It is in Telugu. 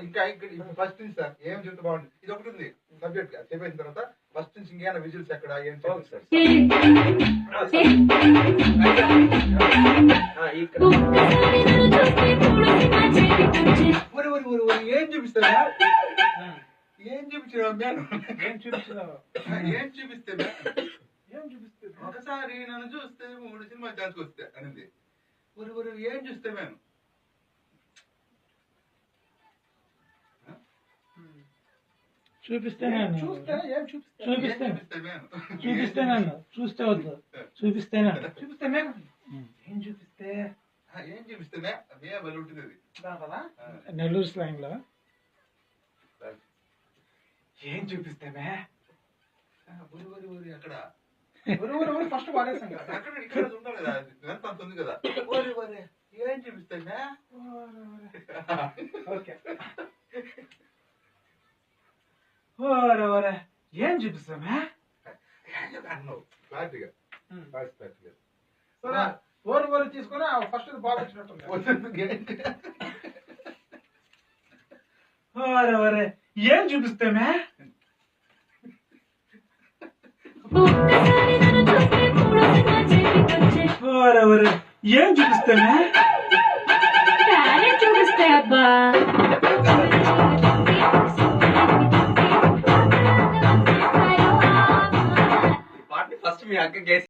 ఇంకా ఫస్ట్ నుంచి సార్ ఏం చెప్తే బాగుంటుంది. ఇది ఒకటి ఉంది సబ్జెక్ట్ చెప్పేసిన తర్వాత ఫస్ట్ నుంచి ఇంకేమైనా విజువల్స్ ఎక్కడ ఏం సార్ ఏం చూపిస్తారా ఏం చూపించిన ఏం చూపిస్తే ఒకసారి నన్ను చూస్తే 3 సినిమా ఛాన్స్ వస్తే అనేది ఏం చూస్తే మేము చూపిస్తేనే చూస్తే వద్దు చూపిస్తేనే చూపిస్తే మేము ఏం చూపిస్తే ఉంటుంది కదా నెల్లూరు స్లాంగ్ లో ఏం చూపిస్తే అక్కడ ఫస్ట్ వాడేసాం కదా అక్కడ ఇక్కడ ఉండాలి కదా ఎంత అంత ఉంది కదా ఏం చూపిస్తే ఓకే ఏం చూపిస్తామే ఓరు తీసుకొని ఫస్ట్ బాగా వచ్చినట్టుంది ఏం చూపిస్తామే ఏం చూపిస్తామే చూపిస్తే అబ్బా ఫస్ట్ మీ అక్క